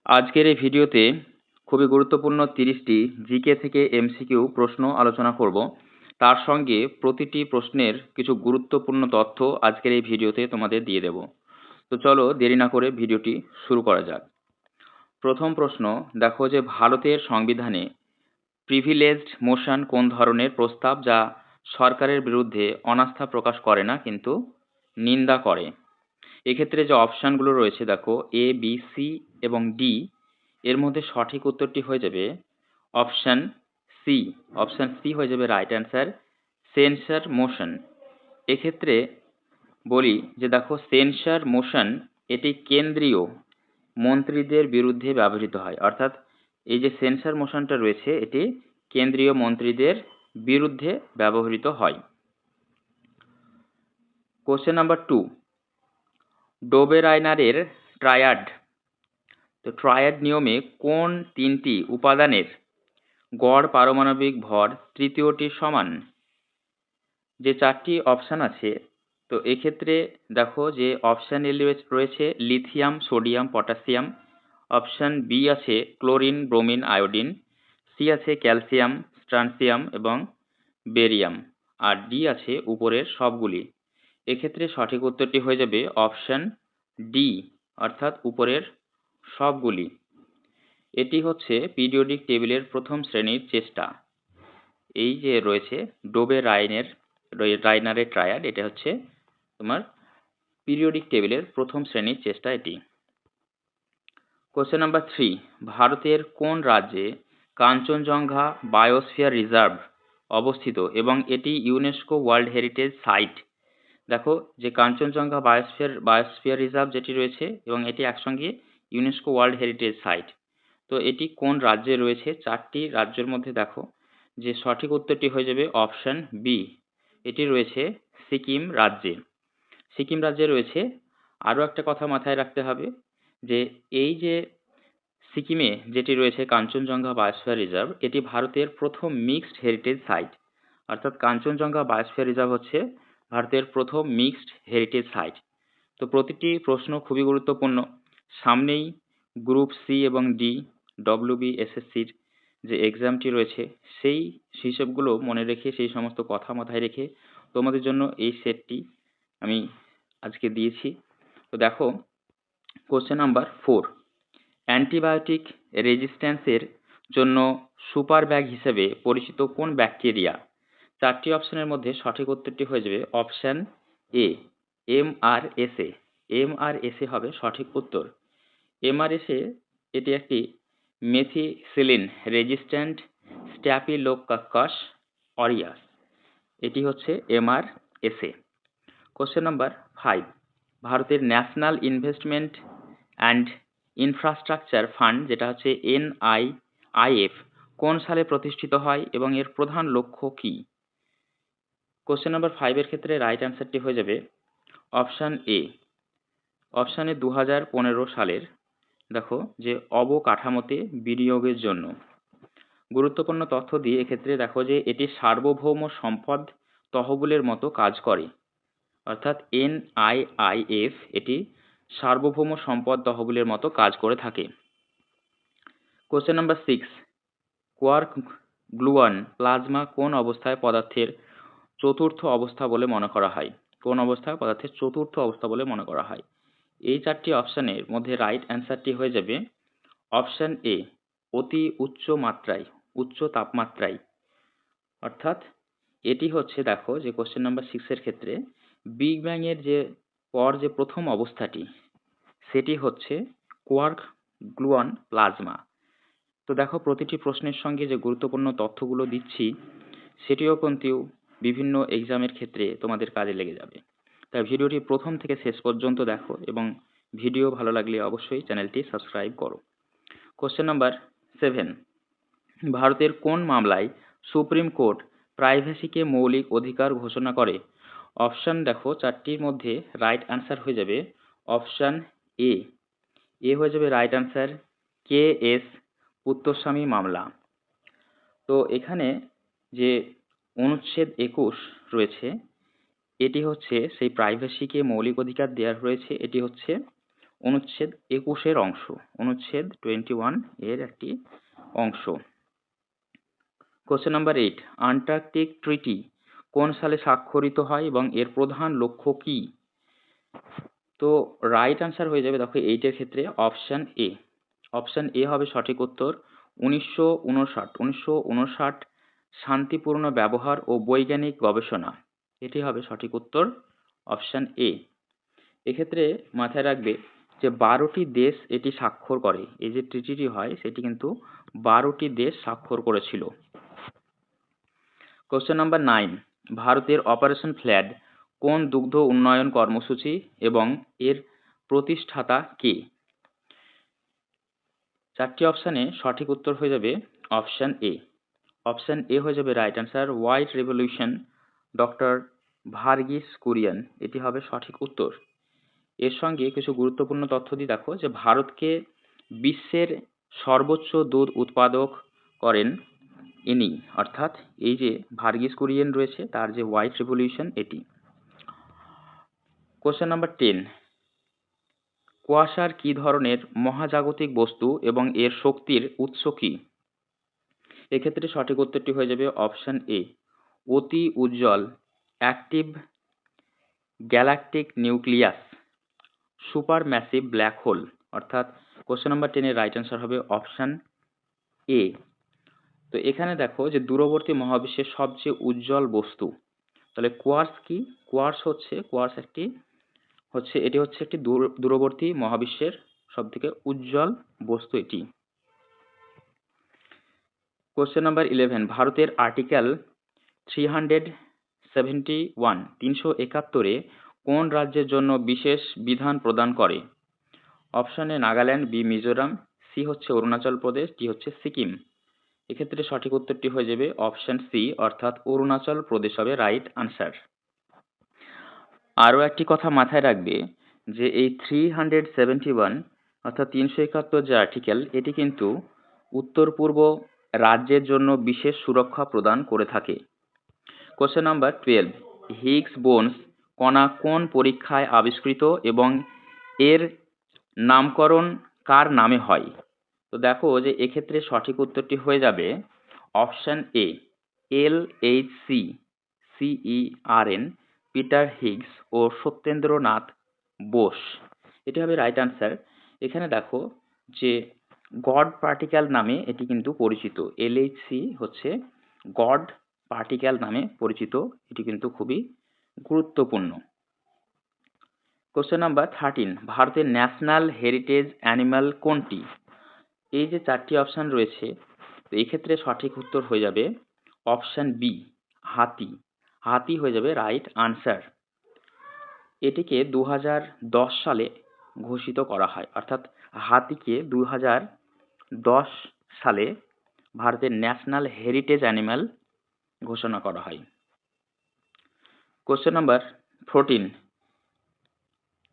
আজকের এই ভিডিওতে খুবই গুরুত্বপূর্ণ 30টি জিকে থেকে এমসিকিউ প্রশ্ন আলোচনা করব। তার সঙ্গে প্রতিটি প্রশ্নের কিছু গুরুত্বপূর্ণ তথ্য আজকের এই ভিডিওতে তোমাদের দিয়ে দেব। তো চলো দেরি না করে ভিডিওটি শুরু করা যাক। প্রথম প্রশ্ন দেখো যে ভারতের সংবিধানে প্রিভিলেজড মোশন কোন ধরনের প্রস্তাব যা সরকারের বিরুদ্ধে অনাস্থা প্রকাশ করে না কিন্তু নিন্দা করে। এক্ষেত্রে যে অপশানগুলো রয়েছে দেখো এ বি সি এবং ডি, এর মধ্যে সঠিক উত্তরটি হয়ে যাবে অপশান সি। অপশান সি হয়ে যাবে রাইট অ্যান্সার, সেন্সার মোশন। এক্ষেত্রে বলি যে দেখো সেন্সার মোশন এটি কেন্দ্রীয় মন্ত্রীদের বিরুদ্ধে ব্যবহৃত হয়, অর্থাৎ এই যে সেন্সার মোশনটা রয়েছে এটি কেন্দ্রীয় মন্ত্রীদের বিরুদ্ধে ব্যবহৃত হয়। কোশ্চেন নাম্বার 2, ডোবেরাইনারের ট্রায়াড। তো ট্রায়াড নিয়মে কোন তিনটি উপাদানের গড় পারমাণবিক ভর তৃতীয়টির সমান? যে চারটি অপশান আছে, তো এক্ষেত্রে দেখো যে অপশান এ রয়েছে lithium, sodium, potassium. Option B আছে ক্লোরিন, ব্রোমিন, আয়োডিন। সি আছে ক্যালসিয়াম, স্ট্রানসিয়াম এবং বেরিয়াম। আর ডি আছে উপরের সবগুলি। এক্ষেত্রে সঠিক উত্তরটি হয়ে যাবে অপশান ডি, অর্থাৎ উপরের সবগুলি। এটি হচ্ছে পিরিয়ডিক টেবিলের প্রথম শ্রেণীর চেষ্টা। এই যে রয়েছে রাইনারের ট্রায়াড, এটা হচ্ছে তোমার পিরিয়ডিক টেবিলের প্রথম শ্রেণীর চেষ্টা এটি। কোশ্চেন নাম্বার 3, ভারতের কোন রাজ্যে কাঞ্চনজঙ্ঘা বায়োস্ফিয়ার রিজার্ভ অবস্থিত এবং এটি ইউনেস্কো ওয়ার্ল্ড হেরিটেজ সাইট? দেখো যে কাঞ্চনজঙ্ঘা বায়োস্ফিয়ার রিজার্ভ যেটি রয়েছে এবং এটি একসঙ্গে ইউনেস্কো ওয়ার্ল্ড হেরিটেজ সাইট। তো এটি কোন রাজ্যে রয়েছে? চারটি রাজ্যের মধ্যে দেখো যে সঠিক উত্তরটি হয়ে যাবে অপশান বি, এটি রয়েছে সিকিম রাজ্যে। সিকিম রাজ্যে রয়েছে। আরও একটা কথা মাথায় রাখতে হবে যে এই যে সিকিমে যেটি রয়েছে কাঞ্চনজঙ্ঘা বায়োস্ফিয়ার রিজার্ভ, এটি ভারতের প্রথম মিক্সড হেরিটেজ সাইট, অর্থাৎ কাঞ্চনজঙ্ঘা বায়োস্ফিয়ার রিজার্ভ হচ্ছে ভারতের প্রথম মিক্সড হেরিটেজ সাইট। তো প্রতিটি প্রশ্ন খুবই গুরুত্বপূর্ণ। সামনেই গ্রুপ সি এবং ডি WBSSCর যে এক্সামটি রয়েছে, সেই হিসেবগুলো মনে রেখে, সেই সমস্ত কথা মাথায় রেখে তোমাদের জন্য এই সেটটি আমি আজকে দিয়েছি। তো দেখো কোশ্চেন নাম্বার 4, অ্যান্টিবায়োটিক রেজিস্ট্যান্সের জন্য সুপার ব্যাগ হিসেবে পরিচিত কোন ব্যাকটেরিয়া? চারটি অপশনের মধ্যে সঠিক উত্তরটি হয়ে যাবে অপশান এ, MRSA। MRSA হবে সঠিক উত্তর। MRSA এটি একটি মেথিসিলিন রেজিস্ট্যান্ট স্ট্যাফিলোকক্কাস অরিয়াস, এটি হচ্ছে MRSA। কোশ্চেন নাম্বার 5, ভারতের national investment and infrastructure fund যেটা হচ্ছে NIIF কোন সালে প্রতিষ্ঠিত হয় এবং এর প্রধান লক্ষ্য কী? কোশ্চেন নাম্বার 5 এর ক্ষেত্রে রাইট অ্যান্সারটি হয়ে যাবে অপশান এ। অপশানে 2015 সালের দেখো যে অবকাঠামোতে বিনিয়োগের জন্য। গুরুত্বপূর্ণ তথ্য দিয়ে এক্ষেত্রে দেখো যে এটি সার্বভৌম সম্পদ তহবিলের মতো কাজ করে, অর্থাৎ NIIF এটি সার্বভৌম সম্পদ তহবিলের মতো কাজ করে থাকে। Question number 6, quark gluon plasma কোন অবস্থায় পদার্থের চতুর্থ অবস্থা বলে মনে করা হয়? কোন অবস্থায় পদার্থের চতুর্থ অবস্থা বলে মনে করা হয়? এই চারটি অপশানের মধ্যে রাইট অ্যান্সারটি হয়ে যাবে অপশান এ, অতি উচ্চ মাত্রায়, উচ্চ তাপমাত্রায়। অর্থাৎ এটি হচ্ছে দেখো যে কোশ্চেন নাম্বার 6 এর ক্ষেত্রে বিগ ব্যাং এর যে পর যে প্রথম অবস্থাটি, সেটি হচ্ছে কোয়ার্ক গ্লুয়ন প্লাজমা। তো দেখো প্রতিটি প্রশ্নের সঙ্গে যে গুরুত্বপূর্ণ তথ্যগুলো দিচ্ছি, সেটিও কিন্তু বিভিন্ন এক্সামের ক্ষেত্রে তোমাদের কাজে লেগে যাবে। তাই ভিডিওটি প্রথম থেকে শেষ পর্যন্ত দেখো এবং ভিডিও ভালো লাগলে অবশ্যই চ্যানেলটি সাবস্ক্রাইব করো। কোশ্চেন নাম্বার 7, ভারতের কোন মামলায় সুপ্রিম কোর্ট প্রাইভেসিকে মৌলিক অধিকার ঘোষণা করে? অপশান দেখো চারটির মধ্যে রাইট অ্যান্সার হয়ে যাবে অপশান এ। এ হয়ে যাবে রাইট অ্যান্সার, KS পুত্তস্বামী মামলা। তো এখানে যে অনুচ্ছেদ 21 রয়েছে, এটি হচ্ছে সেই প্রাইভেসিকে মৌলিক অধিকার দেওয়া রয়েছে, এটি হচ্ছে অনুচ্ছেদ 21-এর অংশ, অনুচ্ছেদ 21 এর একটি অংশ। কোশ্চেন নাম্বার 8, আন্টার্কটিক ট্রিটি কোন সালে স্বাক্ষরিত হয় এবং এর প্রধান লক্ষ্য কি? তো রাইট আনসার হয়ে যাবে দেখো 8 এর ক্ষেত্রে অপশন এ। অপশন এ হবে সঠিক উত্তর। 1959 শান্তিপূর্ণ ব্যবহার ও বৈজ্ঞানিক গবেষণা, এটি হবে সঠিক উত্তর, অপশন এ। এক্ষেত্রে মাথায় রাখবে যে 12টি দেশ এটি স্বাক্ষর করে, এই যে ট্রিটিটি হয় সেটি কিন্তু 12টি দেশ স্বাক্ষর করেছিল। কোশ্চেন নাম্বার 9, ভারতের অপারেশন ফ্লাড কোন দুগ্ধ উন্নয়ন কর্মসূচি এবং এর প্রতিষ্ঠাতা কে? 4টি অপশনে সঠিক উত্তর হয়ে যাবে অপশন এ। অপশন এ হয়ে যাবে right answer, white revolution, doctor Verghese Kurian, এটি হবে সঠিক উত্তর। এর সঙ্গে কিছু গুরুত্বপূর্ণ তথ্য দিয়ে দেখো যে ভারতকে বিশ্বের সর্বোচ্চ দুধ উৎপাদক করেন ইনি, অর্থাৎ এই যে ভার্গিস কুরিয়েন রয়েছে তার যে হোয়াইট রেভলিউশন এটি। কোশ্চেন নাম্বার 10, কুয়াশার কি ধরনের মহাজাগতিক বস্তু এবং এর শক্তির উৎস কি? এক্ষেত্রে সঠিক উত্তরটি হয়ে যাবে অপশন এ, অতি উজ্জ্বল active galactic nucleus super massive black hole, অর্থাৎ কোশ্চেন নাম্বার 10 এর রাইট আনসার হবে অপশন এ। তো এখানে দেখো যে দূরবর্তী মহাবিশ্বের সবচেয়ে উজ্জ্বল বস্তু, তাহলে কোয়ার্স কি? এটি হচ্ছে একটি দূরবর্তী মহাবিশ্বের সবথেকে উজ্জ্বল বস্তু এটি। কোশ্চেন নাম্বার 11, ভারতের আর্টিকেল 371 কোন রাজ্যের জন্য বিশেষ বিধান প্রদান করে? Option A Nagaland, B Mizoram, C হচ্ছে অরুণাচল প্রদেশ, ডি হচ্ছে সিকিম। এক্ষেত্রে সঠিক উত্তরটি হয়ে যাবে অপশন সি, অর্থাৎ অরুণাচল প্রদেশ হবে রাইট আনসার। আরও একটি কথা মাথায় রাখবে যে এই 371 অর্থাৎ 371 যে আর্টিকেল এটি কিন্তু উত্তর পূর্ব রাজ্যের জন্য বিশেষ সুরক্ষা প্রদান করে থাকে। কোশ্চেন নাম্বার 12, হিগস বোনস কণা কোন পরীক্ষায় আবিষ্কৃত এবং এর নামকরণ কার নামে হয়? তো দেখো যে এক্ষেত্রে সঠিক উত্তরটি হয়ে যাবে option A, LHC Peter Higgs ও সত্যেন্দ্রনাথ বোস, এটি হবে রাইট আনসার। এখানে দেখো যে গড পার্টিকেল নামে এটি কিন্তু পরিচিত, LHC হচ্ছে গড পার্টিকেল নামে পরিচিত, এটি কিন্তু খুবই গুরুত্বপূর্ণ। কোশ্চেন নাম্বার 13, ভারতের ন্যাশনাল হেরিটেজ অ্যানিমাল কোনটি? এই যে 4টি অপশন রয়েছে, তো এই ক্ষেত্রে সঠিক উত্তর হয়ে যাবে অপশন বি, হাতি। হাতি হয়ে যাবে রাইট আনসার। এটিকে 2010 সালে ঘোষিত করা হয়, অর্থাৎ হাতিকে 2010 সালে ভারতের ন্যাশনাল হেরিটেজ অ্যানিমাল ঘোষণা করা হয়। কোশ্চেন নাম্বার 14,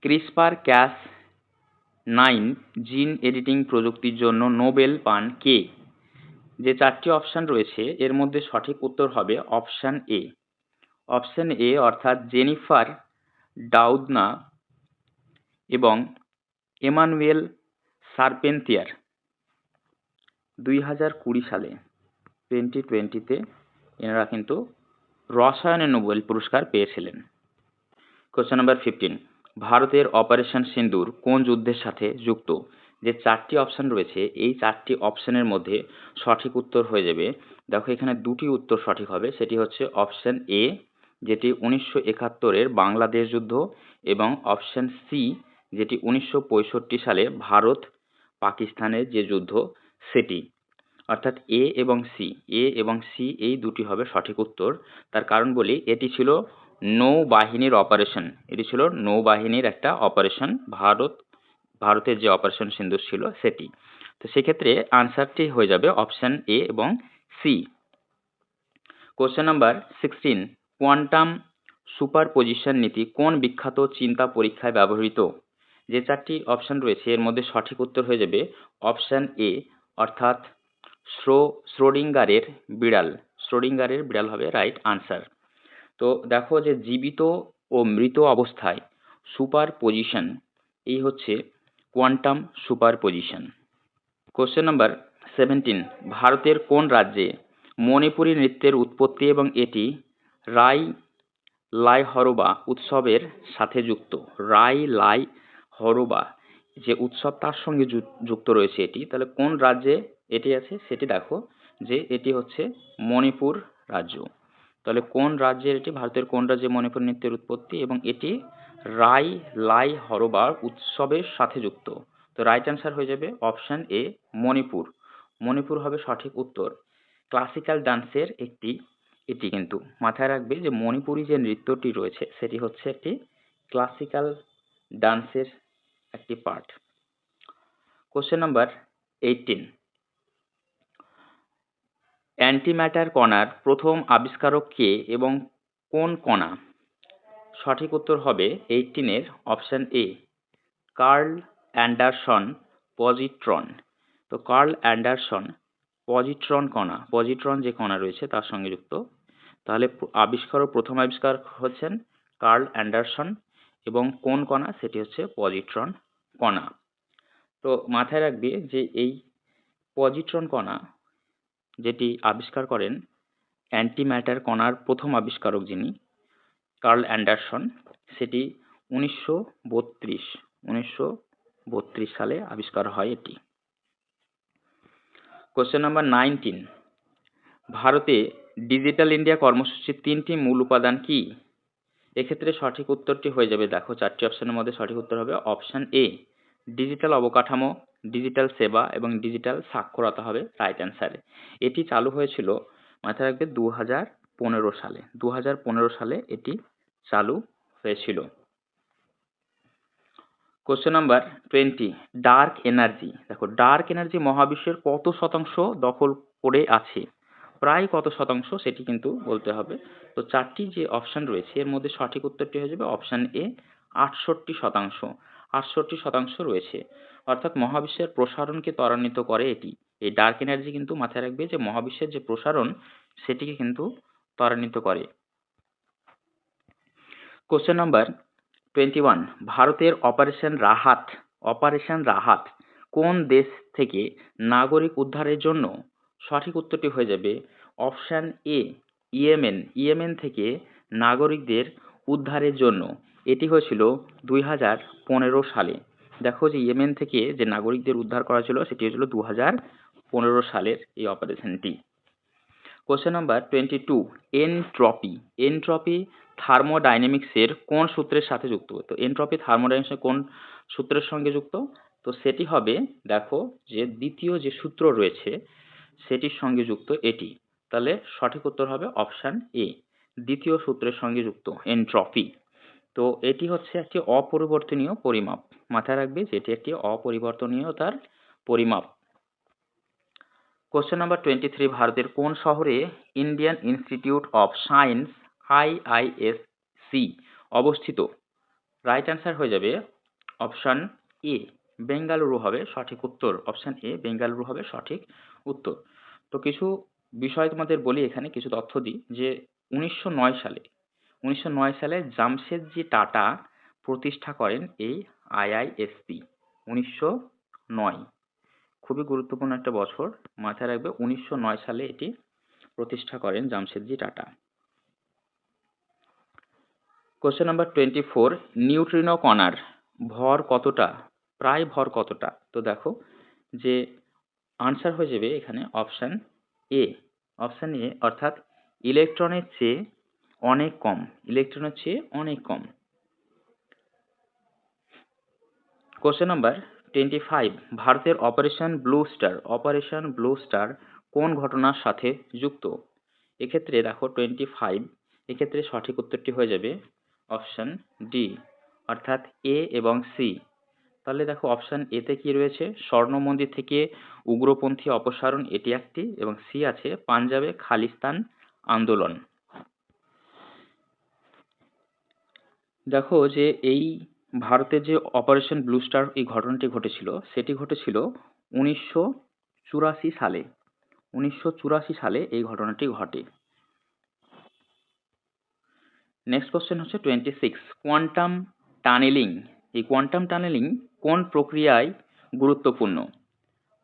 CRISPR-Cas9 জিন এডিটিং প্রযুক্তির জন্য নোবেল পান কে? যে 4টি অপশন রয়েছে এর মধ্যে সঠিক উত্তর হবে অপশন এ। অপশন এ অর্থাৎ জেনিফার ডাউদনা এবং এমানুয়েল শারপেন্টিয়ার 2020 সালে 2020-তে এনারা কিন্তু রসায়নে নোবেল পুরস্কার পেয়েছিলেন। কোশ্চেন নাম্বার 15, ভারতের অপারেশন সিন্দুর কোন যুদ্ধের সাথে যুক্ত? যে 4টি অপশন রয়েছে এই 4টি অপশনের মধ্যে সঠিক উত্তর হয়ে যাবে, দেখো এখানে 2টি উত্তর সঠিক হবে, সেটি হচ্ছে অপশন এ যেটি 1971-এর বাংলাদেশ যুদ্ধ এবং অপশন সি যেটি 1965 সালে ভারত পাকিস্তানের যে যুদ্ধ সেটি, অর্থাৎ এ এবং সি এই দুটি হবে সঠিক উত্তর। তার কারণ বলি, এটি ছিল নৌবাহিনীর অপারেশন, এটি ছিল নৌবাহিনীর একটা অপারেশন, ভারতের যে অপারেশন সিন্দুর ছিল সেটি। তো সেক্ষেত্রে আনসারটি হয়ে যাবে অপশন এ এবং C. Question number 16, quantum superposition নীতি কোন বিখ্যাত চিন্তা পরীক্ষায় ব্যবহৃত? যে 4টি অপশন রয়েছে এর মধ্যে সঠিক উত্তর হয়ে যাবে অপশন এ, অর্থাৎ শ্রোডিঙ্গারের বিড়াল হবে রাইট আনসার। তো দেখো যে জীবিত ও মৃত অবস্থায় সুপারপজিশন এই হচ্ছে কোয়ান্টাম সুপারপজিশন। কোশ্চেন নাম্বার 17, ভারতের কোন রাজ্যে মণিপুরী নৃত্যের উৎপত্তি এবং এটি রাই লাই হরবা উৎসবের সাথে যুক্ত? রাই লাই হরবা যে উৎসব তার সঙ্গে যুক্ত রয়েছে এটি, তাহলে কোন রাজ্যে এটি আছে সেটি দেখো যে এটি হচ্ছে মণিপুর রাজ্য। তাহলে কোন রাজ্যের এটি, ভারতের কোন রাজ্যে মণিপুর নৃত্যের উৎপত্তি এবং এটি রাই লাই হরবার উৎসবের সাথে যুক্ত? তো রাইট অ্যান্সার হয়ে যাবে অপশন এ, মণিপুর। মণিপুর হবে সঠিক উত্তর। ক্লাসিক্যাল ডান্সের এটি কিন্তু মাথায় রাখবে যে মণিপুরি যে নৃত্যটি রয়েছে সেটি হচ্ছে একটি ক্লাসিক্যাল ডান্সের একটি পার্ট। কোশ্চেন নাম্বার 18, অ্যান্টিম্যাটার কণার প্রথম আবিষ্কারক কে এবং কোন কণা? সঠিক উত্তর হবে 18 option A, Carl Anderson positron. তো কার্ল অ্যান্ডারসন পজিট্রন কণা, পজিট্রন যে কণা রয়েছে তার সঙ্গে যুক্ত। তাহলে প্রথম আবিষ্কারক হচ্ছেন কার্ল অ্যান্ডারসন এবং কোন কণা? সেটি হচ্ছে পজিট্রন কণা। তো মাথায় রাখবে যে এই পজিট্রন কণা যেটি আবিষ্কার করেন, অ্যান্টিম্যাটার কণার প্রথম আবিষ্কারক যিনি কার্ল অ্যান্ডারসন, সেটি 1932 সালে আবিষ্কার হয় এটি। কোশ্চেন নাম্বার 19, ভারতে ডিজিটাল ইন্ডিয়া কর্মসূচির 3টি মূল উপাদান কি? এক্ষেত্রে সঠিক উত্তরটি হয়ে যাবে, দেখো 4টি অপশনের মধ্যে সঠিক উত্তর হবে অপশন এ, ডিজিটাল অবকাঠামো, ডিজিটাল সেবা এবং ডিজিটাল সাক্ষরতা হবে রাইট অ্যান্সার। এটি চালু হয়েছিল, মাথায় রাখবে 2015 সালে। 2015 সালে এটি চালু হয়েছিল। Question number 20, dark energy. দেখো ডার্ক এনার্জি মহাবিশ্বের কত শতাংশ দখল করে আছে? প্রায় কত শতাংশ সেটি কিন্তু বলতে হবে। তো 4টি যে অপশন রয়েছে এর মধ্যে সঠিক উত্তরটি হয়ে যাবে অপশন এ, 68%। 68% রয়েছে, অর্থাৎ মহাবিশ্বের প্রসারণকে ত্বরান্বিত করে এটি। এই ডার্ক এনার্জি কিন্তু মাথায় রাখবে যে মহাবিশ্বের যে প্রসারণ সেটিকে কিন্তু ত্বরান্বিত করে। কোশ্চেন নাম্বার 21, ভারতের অপারেশন রাহাত কোন দেশ থেকে নাগরিক উদ্ধারের জন্য? সঠিক উত্তরটি হয়ে যাবে অপশন এ, ইয়েমেন। ইয়েমেন থেকে নাগরিকদের উদ্ধারের জন্য এটি হয়েছিল 2015 সালে। দেখো যে ইয়েমেন থেকে যে নাগরিকদের উদ্ধার করা ছিল সেটি হয়েছিল 2015 সালের এই অপারেশনটি। Question number 22, entropy. এনট্রপি থার্মোডাইনামিক্সের কোন সূত্রের সাথে যুক্ত? তো এনট্রপি থার্মোডাইনামিক্সের কোন সূত্রের সঙ্গে যুক্ত? তো সেটি হবে, দেখো যে দ্বিতীয় যে সূত্র রয়েছে সেটির সঙ্গে যুক্ত এটি। তাহলে সঠিক উত্তর হবে অপশন এ, দ্বিতীয় সূত্রের সঙ্গে যুক্ত এনট্রপি। তো এটি হচ্ছে একটি অপরিবর্তনীয় পরিমাপ। মাথায় রাখবে যে এটি একটি অপরিবর্তনীয়তার পরিমাপ। কোশ্চেন নাম্বার 23, ভারতের কোন শহরে Indian institute of science IISc অবস্থিত? রাইট অ্যান্সার হয়ে যাবে অপশন এ, বেঙ্গালুরু হবে সঠিক উত্তর। অপশন এ, বেঙ্গালুরু হবে সঠিক উত্তর। তো কিছু বিষয় তোমাদের বলি, এখানে কিছু তথ্য দিই যে 1909 সালে জামশেদজি টাটা প্রতিষ্ঠা করেন এই IISc। 1909 খুবই গুরুত্বপূর্ণ একটা বছর, মাথায় রাখবে 1909 সালে এটি প্রতিষ্ঠা করেন Jamsetji tata. Question number 24, neutrino কণার ভর কতটা? প্রায় ভর কতটা? তো দেখো যে আনসার হয়ে যাবে এখানে অপশন এ, অর্থাৎ ইলেকট্রনের চেয়ে অনেক কম, ইলেকট্রনের চেয়ে অনেক কম। কোশ্চেন নাম্বার 25, ভারতের অপারেশন ব্লু স্টার কোন ঘটনার সাথে যুক্ত? এক্ষেত্রে দেখো 25, এক্ষেত্রে সঠিক উত্তরটি হয়ে যাবে অপশন ডি, অর্থাৎ এ এবং সি। তাহলে দেখো অপশন এ তে কি রয়েছে, স্বর্ণ মন্দির থেকে উগ্রপন্থী অপসারণ এটি একটি, এবং সি আছে পাঞ্জাবে খালিস্তান আন্দোলন। দেখো যে এই ভারতের যে অপারেশন ব্লু স্টার এই ঘটনাটি ঘটেছিল সেটি ঘটেছিল 1984 সালে। 1984 সালে এই ঘটনাটি ঘটে। নেক্সট কোশ্চেন হচ্ছে 26, কোয়ান্টাম টানেলিং। এই কোয়ান্টাম টানেলিং কোন প্রক্রিয়ায় গুরুত্বপূর্ণ?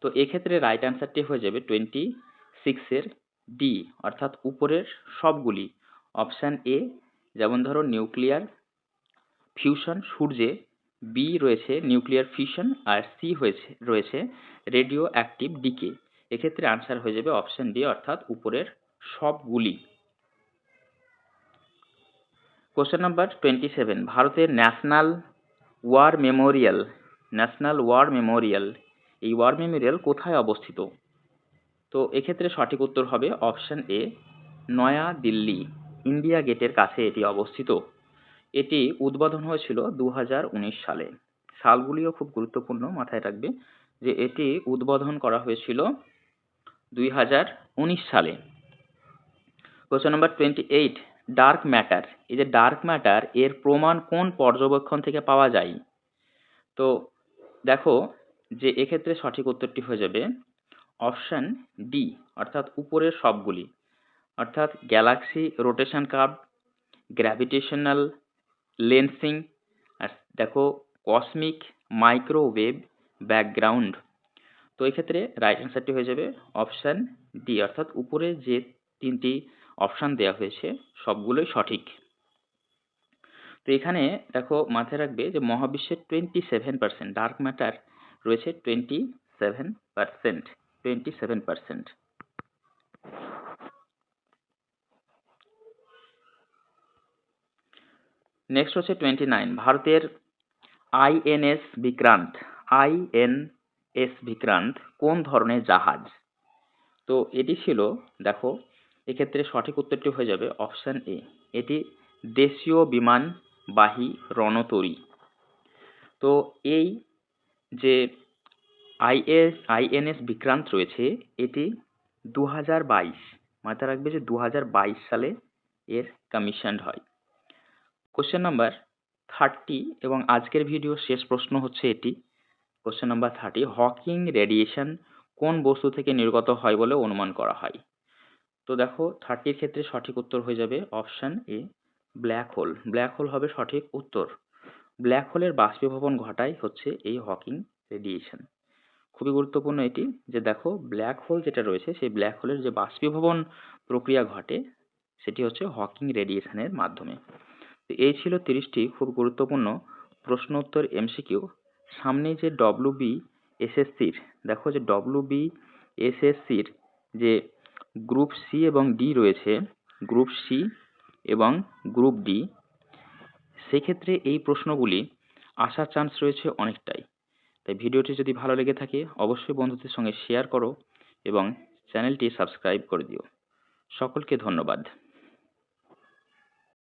তো এক্ষেত্রে রাইট অ্যান্সারটি হয়ে যাবে 26-এর ডি, অর্থাৎ উপরের সবগুলি। অপশান এ যেমন ধরো নিউক্লিয়ার ফিউশন সূর্যে, বি রয়েছে নিউক্লিয়ার ফিউশন, আর সি রয়েছে রেডিও অ্যাক্টিভ ডিকে। এক্ষেত্রে আনসার হয়ে যাবে অপশান ডি, অর্থাৎ উপরের সবগুলি। কোশ্চেন নাম্বার 27, ভারতের ন্যাশনাল ওয়ার মেমোরিয়াল এই ওয়ার মেমোরিয়াল কোথায় অবস্থিত? তো এক্ষেত্রে সঠিক উত্তর হবে অপশান এ, নয়া দিল্লি, ইন্ডিয়া গেটের কাছে এটি অবস্থিত। এটি উদ্বোধন হয়েছিল 2019 সালে। সালগুলিও খুব গুরুত্বপূর্ণ, মাথায় রাখবে যে এটি উদ্বোধন করা হয়েছিল 2019 সালে। কোশ্চেন নাম্বার 28, ডার্ক ম্যাটার, এই যে ডার্ক ম্যাটার এর প্রমাণ কোন পর্যবেক্ষণ থেকে পাওয়া যায়? তো দেখো যে এক্ষেত্রে সঠিক উত্তরটি হয়ে যাবে অপশান ডি, অর্থাৎ উপরের সবগুলি, অর্থাৎ galaxy rotation curve, gravitational lensing, আর দেখো কসমিক মাইক্রোওয়েভ ব্যাকগ্রাউন্ড। তো এক্ষেত্রে রাইট অ্যান্সারটি হয়ে যাবে অপশান ডি, অর্থাৎ উপরে যে তিনটি অপশান দেওয়া হয়েছে সবগুলোই সঠিক। তো এখানে দেখো মাথায় রাখবে যে মহাবিশ্বের 27%, ডার্ক ম্যাটার রয়েছে 27%। নেক্সট হচ্ছে 29, ভারতের আইএনএস বিক্রান্ত কোন ধরনের জাহাজ? তো এটি ছিল, দেখো এক্ষেত্রে সঠিক উত্তরটি হয়ে যাবে অপশান এ, এটি দেশীয় বিমানবাহী রণতরী। তো এই যে আইএনএস বিক্রান্ত রয়েছে এটি 2022, মাথায় রাখবে যে 2022 সালে এর কমিশন হয়। কোশ্চেন নাম্বার 30 এবং আজকের ভিডিও শেষ প্রশ্ন হচ্ছে এটি। কোশ্চেন নাম্বার 30, হকিং রেডিয়েশন কোন বস্তু থেকে নির্গত হয় বলে অনুমান করা হয়? তো দেখো 30 ক্ষেত্রে সঠিক উত্তর হয়ে যাবে option A, black hole. Black hole হবে সঠিক উত্তর। ব্ল্যাক হোলের বাষ্পীভবন ঘটায় হচ্ছে এই হকিং রেডিয়েশন। খুবই গুরুত্বপূর্ণ এটি, যে দেখো ব্ল্যাক হোল যেটা রয়েছে সেই ব্ল্যাক হোলের যে বাষ্পীভবন প্রক্রিয়া ঘটে সেটি হচ্ছে হকিং রেডিয়েশনের মাধ্যমে। তো এই ছিল 30টি খুব গুরুত্বপূর্ণ প্রশ্ন উত্তর এমসিকিউ। সামনে যে WBSSCর, দেখো যে WBSSCর যে গ্রুপ সি এবং ডি রয়েছে, গ্রুপ সি এবং গ্রুপ ডি, সেক্ষেত্রে এই প্রশ্নগুলি আসার চান্স রয়েছে অনেকটাই। তাই ভিডিওটি যদি ভালো লেগে থাকে অবশ্যই বন্ধুদের সঙ্গে শেয়ার করো এবং চ্যানেলটি সাবস্ক্রাইব করে দিও। সকলকে ধন্যবাদ।